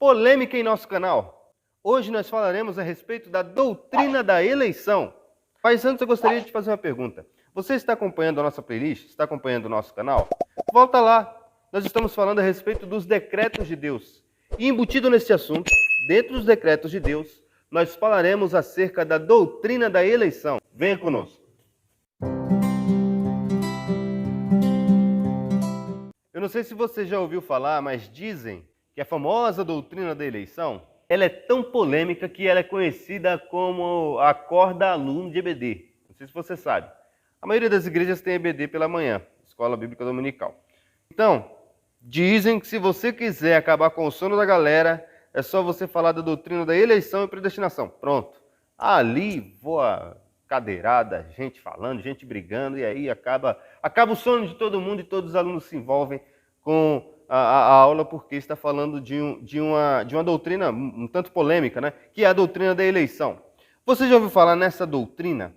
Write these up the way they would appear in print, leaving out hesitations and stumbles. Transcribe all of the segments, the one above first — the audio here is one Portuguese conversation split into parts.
polêmica em nosso canal. Hoje nós falaremos a respeito da doutrina da eleição. Mas antes eu gostaria de te fazer uma pergunta. Você está acompanhando a nossa playlist? Está acompanhando o nosso canal? Volta lá. Nós estamos falando a respeito dos decretos de Deus. E embutido nesse assunto, dentro dos decretos de Deus, nós falaremos acerca da doutrina da eleição. Venha conosco. Eu não sei se você já ouviu falar, mas dizem que a famosa doutrina da eleição, ela é tão polêmica que ela é conhecida como a corda aluno de EBD. Não sei se você sabe. A maioria das igrejas tem EBD pela manhã, Escola Bíblica Dominical. Então, dizem que se você quiser acabar com o sono da galera, é só você falar da doutrina da eleição e predestinação. Pronto. Ali voa cadeirada, gente falando, gente brigando, e aí acaba o sono de todo mundo e todos os alunos se envolvem com a aula porque está falando de uma doutrina um tanto polêmica, né? Que é a doutrina da eleição. Você já ouviu falar nessa doutrina?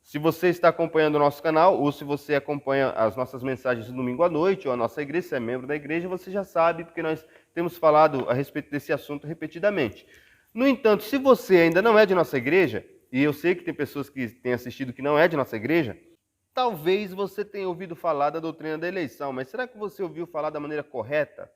Se você está acompanhando o nosso canal ou se você acompanha as nossas mensagens no domingo à noite ou a nossa igreja, se é membro da igreja, você já sabe porque nós temos falado a respeito desse assunto repetidamente. No entanto, se você ainda não é de nossa igreja, e eu sei que tem pessoas que têm assistido que não é de nossa igreja, talvez você tenha ouvido falar da doutrina da eleição, mas será que você ouviu falar da maneira correta?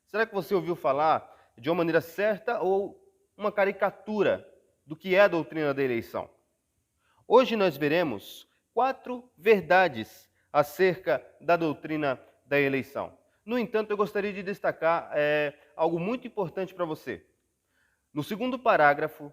Será que você ouviu falar de uma maneira certa ou uma caricatura do que é a doutrina da eleição? Hoje nós veremos 4 verdades acerca da doutrina da eleição. No entanto, eu gostaria de destacar algo muito importante para você. No segundo parágrafo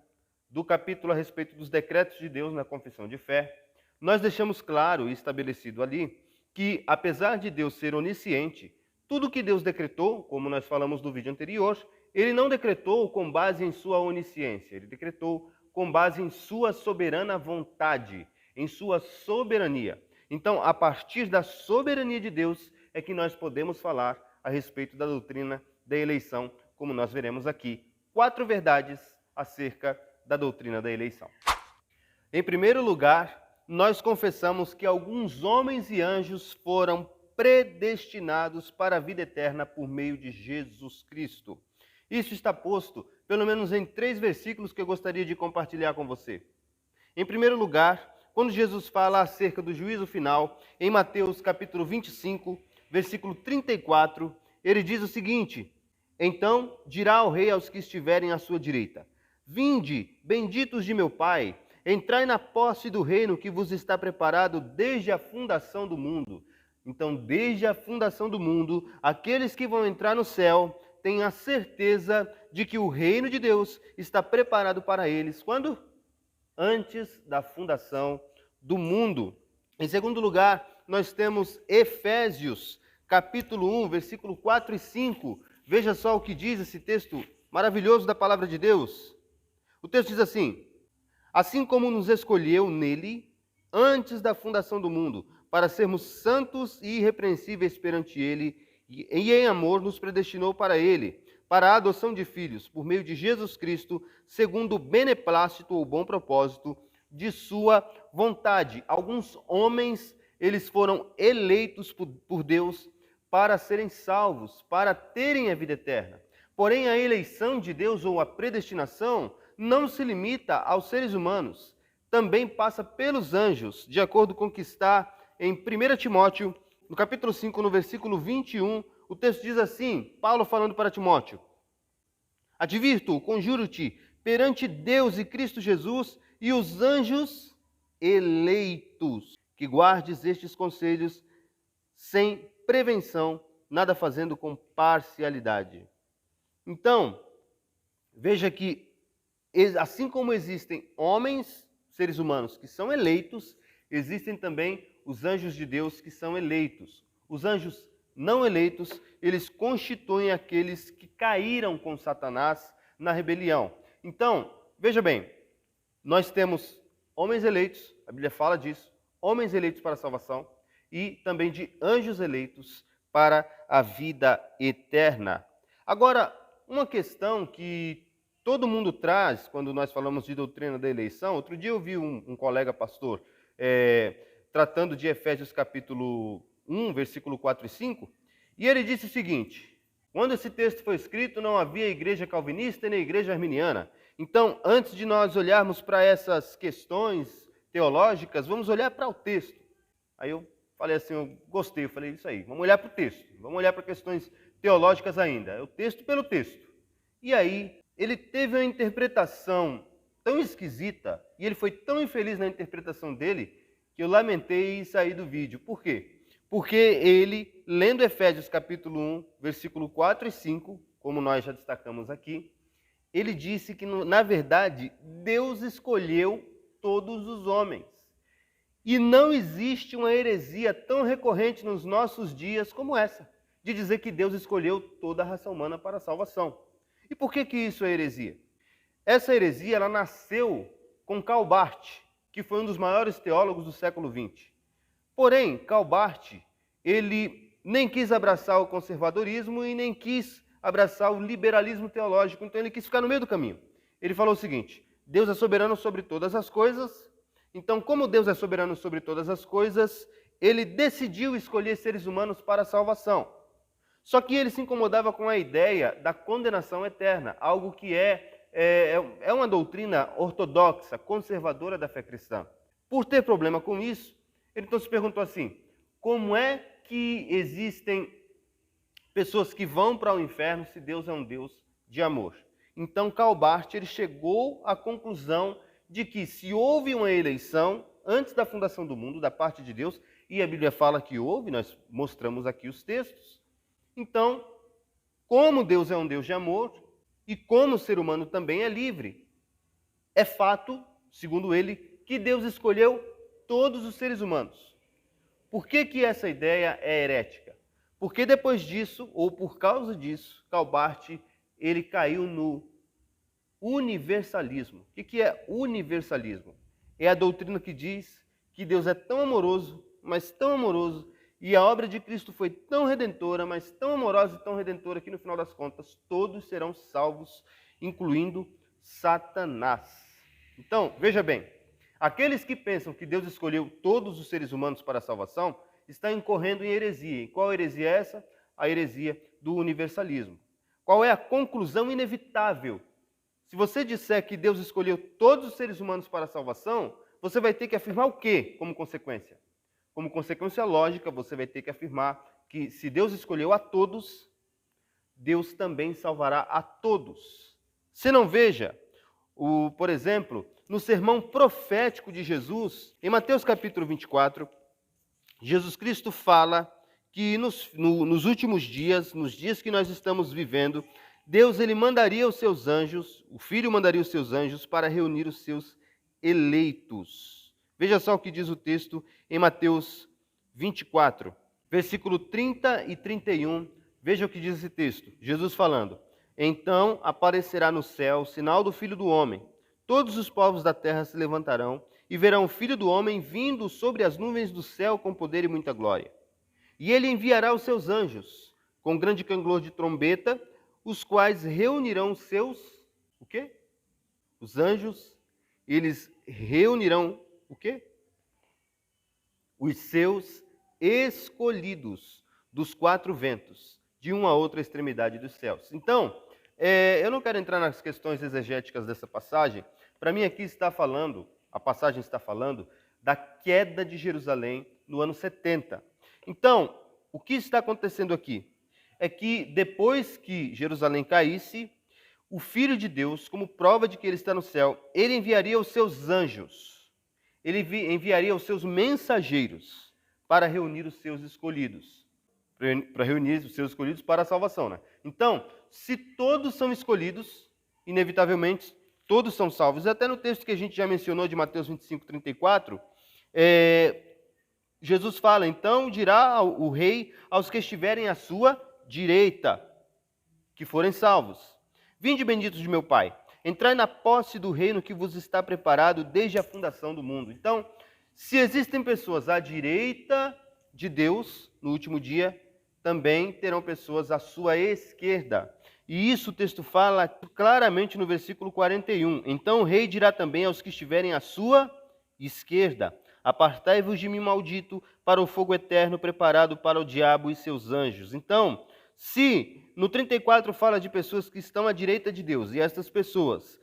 do capítulo a respeito dos decretos de Deus na confissão de fé, nós deixamos claro e estabelecido ali que, apesar de Deus ser onisciente, tudo que Deus decretou, como nós falamos no vídeo anterior, ele não decretou com base em sua onisciência, ele decretou com base em sua soberana vontade, em sua soberania. Então, a partir da soberania de Deus é que nós podemos falar a respeito da doutrina da eleição, como nós veremos aqui. 4 verdades acerca da doutrina da eleição. Em primeiro lugar, nós confessamos que alguns homens e anjos foram predestinados para a vida eterna por meio de Jesus Cristo. Isso está posto, pelo menos em 3 versículos que eu gostaria de compartilhar com você. Em primeiro lugar, quando Jesus fala acerca do juízo final, em Mateus capítulo 25, versículo 34, ele diz o seguinte: então dirá o rei aos que estiverem à sua direita: vinde, benditos de meu Pai, entrai na posse do reino que vos está preparado desde a fundação do mundo. Então, desde a fundação do mundo, aqueles que vão entrar no céu têm a certeza de que o reino de Deus está preparado para eles. Quando? Antes da fundação do mundo. Em segundo lugar, nós temos Efésios, capítulo 1, versículo 4 e 5. Veja só o que diz esse texto maravilhoso da palavra de Deus. O texto diz assim: assim como nos escolheu nele, antes da fundação do mundo, para sermos santos e irrepreensíveis perante ele, e em amor nos predestinou para ele, para a adoção de filhos, por meio de Jesus Cristo, segundo o beneplácito ou bom propósito de sua vontade. Alguns homens, eles foram eleitos por Deus para serem salvos, para terem a vida eterna. Porém, a eleição de Deus ou a predestinação não se limita aos seres humanos, também passa pelos anjos, de acordo com o que está em 1 Timóteo, no capítulo 5, no versículo 21, o texto diz assim, Paulo falando para Timóteo: advirto, conjuro-te, perante Deus e Cristo Jesus e os anjos eleitos, que guardes estes conselhos sem prevenção, nada fazendo com parcialidade. Então, veja que, assim como existem homens, seres humanos, que são eleitos, existem também os anjos de Deus que são eleitos. Os anjos não eleitos, eles constituem aqueles que caíram com Satanás na rebelião. Então, veja bem, nós temos homens eleitos, a Bíblia fala disso, homens eleitos para a salvação, e também de anjos eleitos para a vida eterna. Agora, uma questão que todo mundo traz quando nós falamos de doutrina da eleição, outro dia eu vi um colega pastor tratando de Efésios capítulo 1, versículo 4 e 5, e ele disse o seguinte: Quando esse texto foi escrito, não havia igreja calvinista nem igreja arminiana. Então, antes de nós olharmos para essas questões teológicas, vamos olhar para o texto. Aí eu falei assim, eu gostei, eu falei isso aí, vamos olhar para o texto, vamos olhar para questões teológicas ainda, é o texto pelo texto. E aí, ele teve uma interpretação tão esquisita, e ele foi tão infeliz na interpretação dele, que eu lamentei e saí do vídeo. Por quê? Porque ele, lendo Efésios capítulo 1, versículo 4 e 5, como nós já destacamos aqui, ele disse que, na verdade, Deus escolheu todos os homens. E não existe uma heresia tão recorrente nos nossos dias como essa, de dizer que Deus escolheu toda a raça humana para a salvação. E por que isso é heresia? Essa heresia ela nasceu com Karl Barth, que foi um dos maiores teólogos do século XX. Porém, Karl Barth, ele nem quis abraçar o conservadorismo e nem quis abraçar o liberalismo teológico, então ele quis ficar no meio do caminho. Ele falou o seguinte: Deus é soberano sobre todas as coisas, então como Deus é soberano sobre todas as coisas, ele decidiu escolher seres humanos para a salvação. Só que ele se incomodava com a ideia da condenação eterna, algo que é uma doutrina ortodoxa, conservadora da fé cristã. Por ter problema com isso, ele então se perguntou assim: como é que existem pessoas que vão para o inferno se Deus é um Deus de amor? Então, Karl Barth ele chegou à conclusão de que se houve uma eleição antes da fundação do mundo, da parte de Deus, e a Bíblia fala que houve, nós mostramos aqui os textos, então, como Deus é um Deus de amor, e como o ser humano também é livre, é fato, segundo ele, que Deus escolheu todos os seres humanos. Por que essa ideia é herética? Porque depois disso, ou por causa disso, Karl Barth, ele caiu no universalismo. O que é universalismo? É a doutrina que diz que Deus é tão amoroso, mas tão amoroso, e a obra de Cristo foi tão redentora, mas tão amorosa e tão redentora, que no final das contas todos serão salvos, incluindo Satanás. Então, veja bem, aqueles que pensam que Deus escolheu todos os seres humanos para a salvação, estão incorrendo em heresia. E qual heresia é essa? A heresia do universalismo. Qual é a conclusão inevitável? Se você disser que Deus escolheu todos os seres humanos para a salvação, você vai ter que afirmar o quê como consequência? Como consequência lógica, você vai ter que afirmar que se Deus escolheu a todos, Deus também salvará a todos. Se não veja, por exemplo, no sermão profético de Jesus, em Mateus capítulo 24, Jesus Cristo fala que nos últimos dias, nos dias que nós estamos vivendo, Deus ele mandaria os seus anjos, o Filho mandaria os seus anjos para reunir os seus eleitos. Veja só o que diz o texto em Mateus 24, versículo 30 e 31. Veja o que diz esse texto. Jesus falando: então aparecerá no céu o sinal do Filho do Homem. Todos os povos da terra se levantarão e verão o Filho do Homem vindo sobre as nuvens do céu com poder e muita glória. E ele enviará os seus anjos com grande canglor de trombeta, os quais reunirão os seus... O quê? Os anjos, eles reunirão o quê? Os seus escolhidos dos quatro ventos, de uma a outra extremidade dos céus. Então, eu não quero entrar nas questões exegéticas dessa passagem. Para mim aqui a passagem está falando da queda de Jerusalém no ano 70. Então, o que está acontecendo aqui? É que depois que Jerusalém caísse, o Filho de Deus, como prova de que ele está no céu, ele enviaria os seus anjos. Ele enviaria os seus mensageiros para reunir os seus escolhidos. Para reunir os seus escolhidos para a salvação, né? Então, se todos são escolhidos, inevitavelmente, todos são salvos. Até no texto que a gente já mencionou, de Mateus 25, 34, Jesus fala: então dirá o rei aos que estiverem à sua direita, que forem salvos: vinde benditos de meu Pai, entrai na posse do reino que vos está preparado desde a fundação do mundo. Então, se existem pessoas à direita de Deus no último dia, também terão pessoas à sua esquerda. E isso o texto fala claramente no versículo 41. Então o rei dirá também aos que estiverem à sua esquerda: apartai-vos de mim, maldito, para o fogo eterno preparado para o diabo e seus anjos. Então, se no 34 fala de pessoas que estão à direita de Deus, e estas pessoas,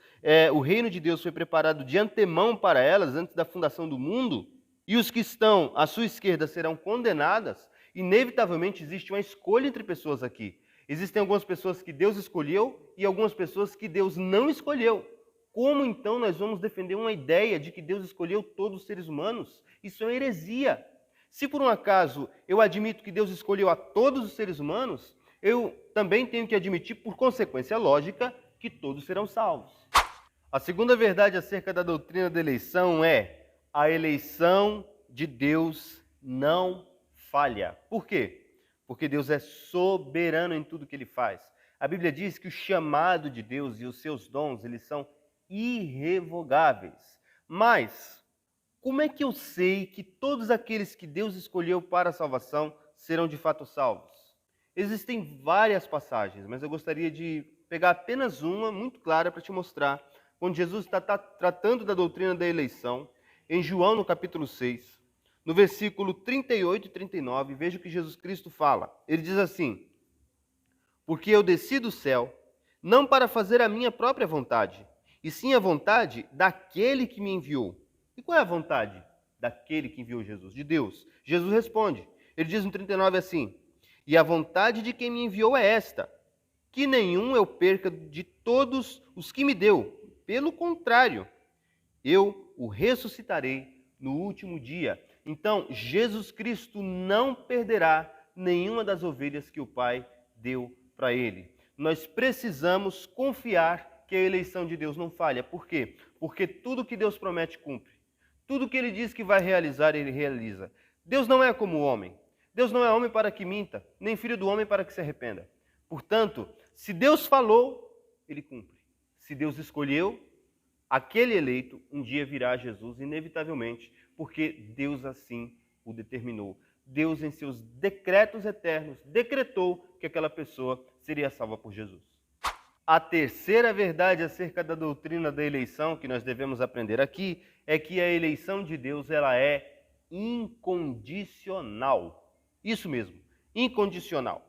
o reino de Deus foi preparado de antemão para elas, antes da fundação do mundo, e os que estão à sua esquerda serão condenadas. Inevitavelmente existe uma escolha entre pessoas aqui. Existem algumas pessoas que Deus escolheu e algumas pessoas que Deus não escolheu. Como então nós vamos defender uma ideia de que Deus escolheu todos os seres humanos? Isso é uma heresia. Se por um acaso eu admito que Deus escolheu a todos os seres humanos, eu também tenho que admitir, por consequência lógica, que todos serão salvos. A segunda verdade acerca da doutrina da eleição é: a eleição de Deus não falha. Por quê? Porque Deus é soberano em tudo que Ele faz. A Bíblia diz que o chamado de Deus e os seus dons, eles são irrevogáveis. Mas como é que eu sei que todos aqueles que Deus escolheu para a salvação serão de fato salvos? Existem várias passagens, mas eu gostaria de pegar apenas uma muito clara para te mostrar, quando Jesus está tratando da doutrina da eleição, em João, no capítulo 6, no versículo 38 e 39, veja o que Jesus Cristo fala. Ele diz assim: porque eu desci do céu, não para fazer a minha própria vontade, e sim a vontade daquele que me enviou. E qual é a vontade daquele que enviou Jesus? De Deus. Jesus responde. Ele diz no 39 assim: e a vontade de quem me enviou é esta, que nenhum eu perca de todos os que me deu. Pelo contrário, eu o ressuscitarei no último dia. Então, Jesus Cristo não perderá nenhuma das ovelhas que o Pai deu para ele. Nós precisamos confiar que a eleição de Deus não falha. Por quê? Porque tudo que Deus promete cumpre. Tudo que Ele diz que vai realizar, Ele realiza. Deus não é como o homem. Deus não é homem para que minta, nem filho do homem para que se arrependa. Portanto, se Deus falou, Ele cumpre. Se Deus escolheu, aquele eleito um dia virá a Jesus, inevitavelmente, porque Deus assim o determinou. Deus, em seus decretos eternos, decretou que aquela pessoa seria salva por Jesus. A terceira verdade acerca da doutrina da eleição que nós devemos aprender aqui é que a eleição de Deus ela é incondicional. Isso mesmo, incondicional.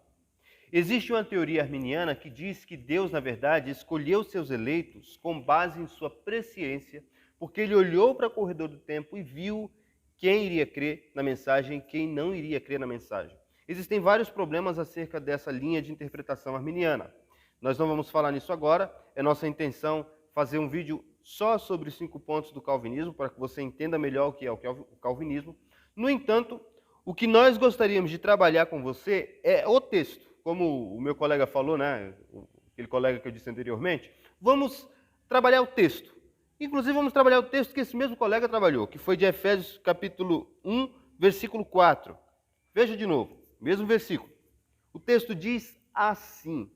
Existe uma teoria arminiana que diz que Deus, na verdade, escolheu seus eleitos com base em sua presciência, porque Ele olhou para o corredor do tempo e viu quem iria crer na mensagem e quem não iria crer na mensagem. Existem vários problemas acerca dessa linha de interpretação arminiana. Nós não vamos falar nisso agora, é nossa intenção fazer um vídeo só sobre os 5 pontos do calvinismo, para que você entenda melhor o que é o calvinismo. No entanto, o que nós gostaríamos de trabalhar com você é o texto. Como o meu colega falou, né, aquele colega que eu disse anteriormente, vamos trabalhar o texto. Inclusive, vamos trabalhar o texto que esse mesmo colega trabalhou, que foi de Efésios capítulo 1, versículo 4. Veja de novo, mesmo versículo. O texto diz assim: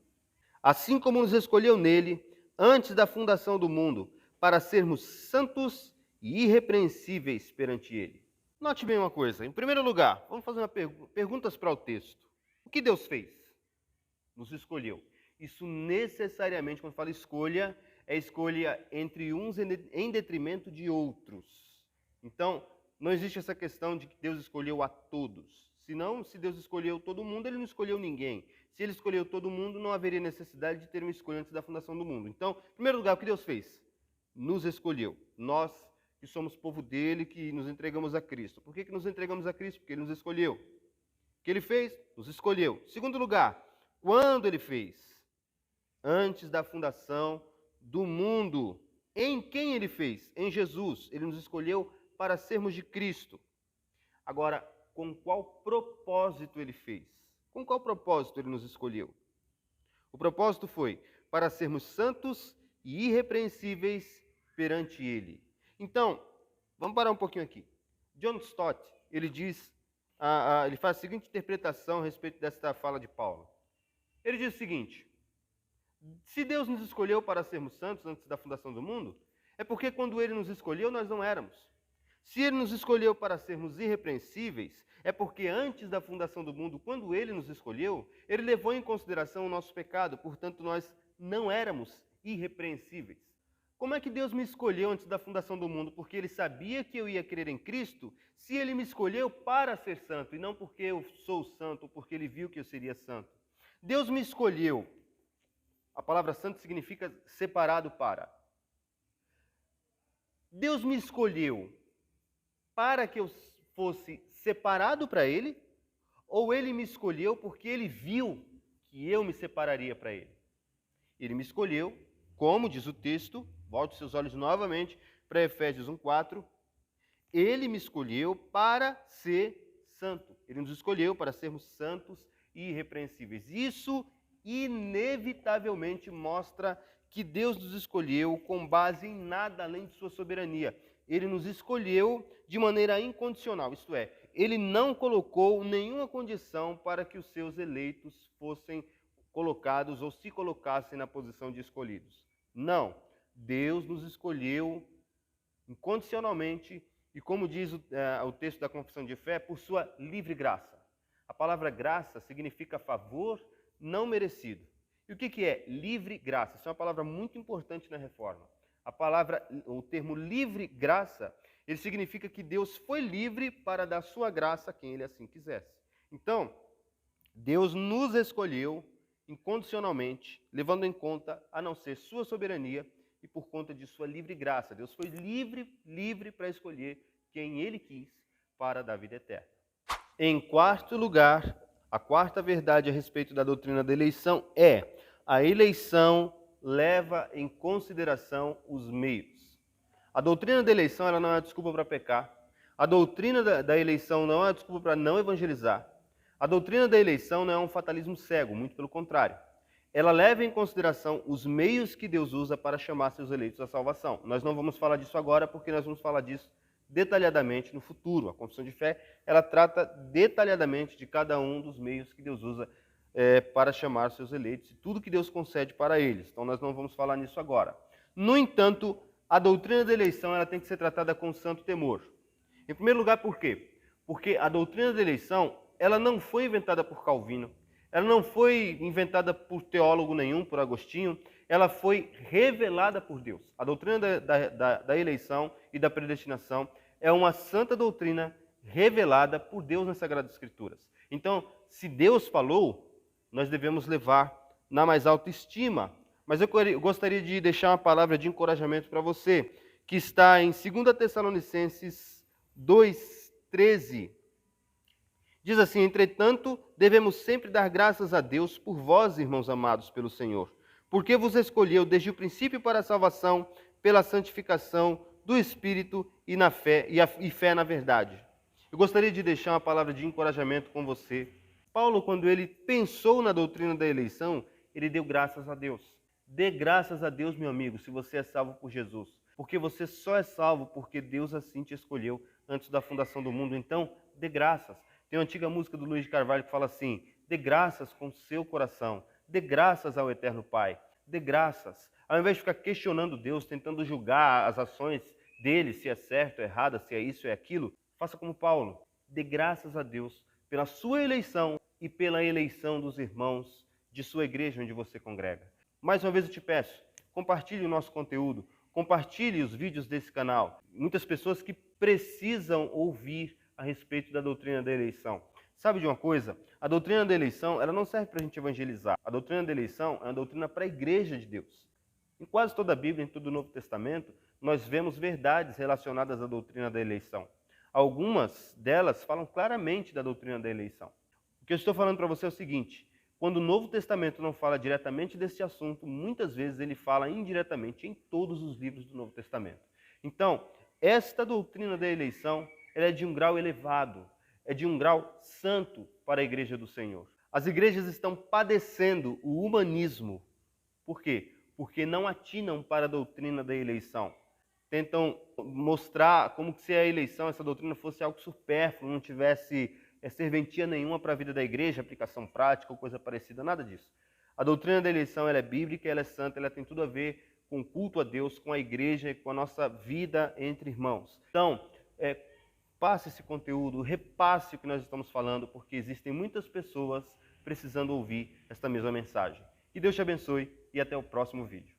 assim como nos escolheu nele, antes da fundação do mundo, para sermos santos e irrepreensíveis perante ele. Note bem uma coisa. Em primeiro lugar, vamos fazer perguntas para o texto. O que Deus fez? Nos escolheu. Isso necessariamente, quando fala escolha, é escolha entre uns em detrimento de outros. Então, não existe essa questão de que Deus escolheu a todos. Senão, se Deus escolheu todo mundo, Ele não escolheu ninguém. Se Ele escolheu todo mundo, não haveria necessidade de ter uma escolha antes da fundação do mundo. Então, em primeiro lugar, o que Deus fez? Nos escolheu. Nós, que somos povo dele, que nos entregamos a Cristo. Por que nos entregamos a Cristo? Porque Ele nos escolheu. O que Ele fez? Nos escolheu. Segundo lugar, quando Ele fez? Antes da fundação do mundo. Em quem Ele fez? Em Jesus. Ele nos escolheu para sermos de Cristo. Agora, com qual propósito Ele fez? Com qual propósito Ele nos escolheu? O propósito foi para sermos santos e irrepreensíveis perante Ele. Então, vamos parar um pouquinho aqui. John Stott, ele diz, ele faz a seguinte interpretação a respeito desta fala de Paulo. Ele diz o seguinte: se Deus nos escolheu para sermos santos antes da fundação do mundo, é porque quando Ele nos escolheu, nós não éramos. Se Ele nos escolheu para sermos irrepreensíveis, é porque antes da fundação do mundo, quando Ele nos escolheu, Ele levou em consideração o nosso pecado, portanto nós não éramos irrepreensíveis. Como é que Deus me escolheu antes da fundação do mundo? Porque Ele sabia que eu ia crer em Cristo, se Ele me escolheu para ser santo, e não porque eu sou santo, ou porque Ele viu que eu seria santo. Deus me escolheu. A palavra santo significa separado para. Deus me escolheu para que eu fosse separado para Ele, ou Ele me escolheu porque Ele viu que eu me separaria para Ele? Ele me escolheu, como diz o texto, volte seus olhos novamente para Efésios 1:4, Ele me escolheu para ser santo. Ele nos escolheu para sermos santos e irrepreensíveis. Isso inevitavelmente mostra que Deus nos escolheu com base em nada além de sua soberania. Ele nos escolheu de maneira incondicional, isto é, Ele não colocou nenhuma condição para que os seus eleitos fossem colocados ou se colocassem na posição de escolhidos. Não, Deus nos escolheu incondicionalmente e, como diz o texto da Confissão de Fé, por sua livre graça. A palavra graça significa favor não merecido. E o que é livre graça? Isso é uma palavra muito importante na Reforma. O termo livre graça, ele significa que Deus foi livre para dar sua graça a quem Ele assim quisesse. Então, Deus nos escolheu incondicionalmente, levando em conta a não ser sua soberania e por conta de sua livre graça. Deus foi livre para escolher quem Ele quis para dar vida eterna. Em quarto lugar, a quarta verdade a respeito da doutrina da eleição é: a eleição leva em consideração os meios. A doutrina da eleição ela não é uma desculpa para pecar. A doutrina da eleição não é uma desculpa para não evangelizar. A doutrina da eleição não é um fatalismo cego, muito pelo contrário. Ela leva em consideração os meios que Deus usa para chamar seus eleitos à salvação. Nós não vamos falar disso agora, porque nós vamos falar disso detalhadamente no futuro. A confissão de fé, ela trata detalhadamente de cada um dos meios que Deus usa para chamar seus eleitos e tudo que Deus concede para eles. Então nós não vamos falar nisso agora. No entanto, a doutrina da eleição ela tem que ser tratada com santo temor. Em primeiro lugar, por quê? Porque a doutrina da eleição ela não foi inventada por Calvino, ela não foi inventada por teólogo nenhum, por Agostinho, ela foi revelada por Deus. A doutrina da eleição e da predestinação é uma santa doutrina revelada por Deus nas Sagradas Escrituras. Então, se Deus falou, nós devemos levar na mais alta estima. Mas eu gostaria de deixar uma palavra de encorajamento para você, que está em 2 Tessalonicenses 2:13. Diz assim: entretanto, devemos sempre dar graças a Deus por vós, irmãos amados pelo Senhor, porque vos escolheu desde o princípio para a salvação, pela santificação do Espírito e fé na verdade. Eu gostaria de deixar uma palavra de encorajamento com você. Paulo, quando ele pensou na doutrina da eleição, ele deu graças a Deus. Dê graças a Deus, meu amigo, se você é salvo por Jesus. Porque você só é salvo porque Deus assim te escolheu antes da fundação do mundo. Então, dê graças. Tem uma antiga música do Luiz de Carvalho que fala assim: dê graças com seu coração. Dê graças ao Eterno Pai. Dê graças. Ao invés de ficar questionando Deus, tentando julgar as ações dele, se é certo, é errado, se é isso, é aquilo, faça como Paulo. Dê graças a Deus pela sua eleição e pela eleição dos irmãos de sua igreja onde você congrega. Mais uma vez eu te peço, compartilhe o nosso conteúdo, compartilhe os vídeos desse canal. Muitas pessoas que precisam ouvir a respeito da doutrina da eleição. Sabe de uma coisa? A doutrina da eleição ela não serve para a gente evangelizar. A doutrina da eleição é uma doutrina para a igreja de Deus. Em quase toda a Bíblia, em todo o Novo Testamento, nós vemos verdades relacionadas à doutrina da eleição. Algumas delas falam claramente da doutrina da eleição. O que eu estou falando para você é o seguinte: quando o Novo Testamento não fala diretamente desse assunto, muitas vezes ele fala indiretamente em todos os livros do Novo Testamento. Então, esta doutrina da eleição ela é de um grau elevado, é de um grau santo para a igreja do Senhor. As igrejas estão padecendo o humanismo. Por quê? Porque não atinam para a doutrina da eleição. Tentam mostrar como se a eleição, essa doutrina, fosse algo supérfluo, não tivesse serventia nenhuma para a vida da igreja, aplicação prática ou coisa parecida, nada disso. A doutrina da eleição ela é bíblica, ela é santa, ela tem tudo a ver com o culto a Deus, com a igreja e com a nossa vida entre irmãos. Então, passe esse conteúdo, repasse o que nós estamos falando, porque existem muitas pessoas precisando ouvir esta mesma mensagem. Que Deus te abençoe e até o próximo vídeo.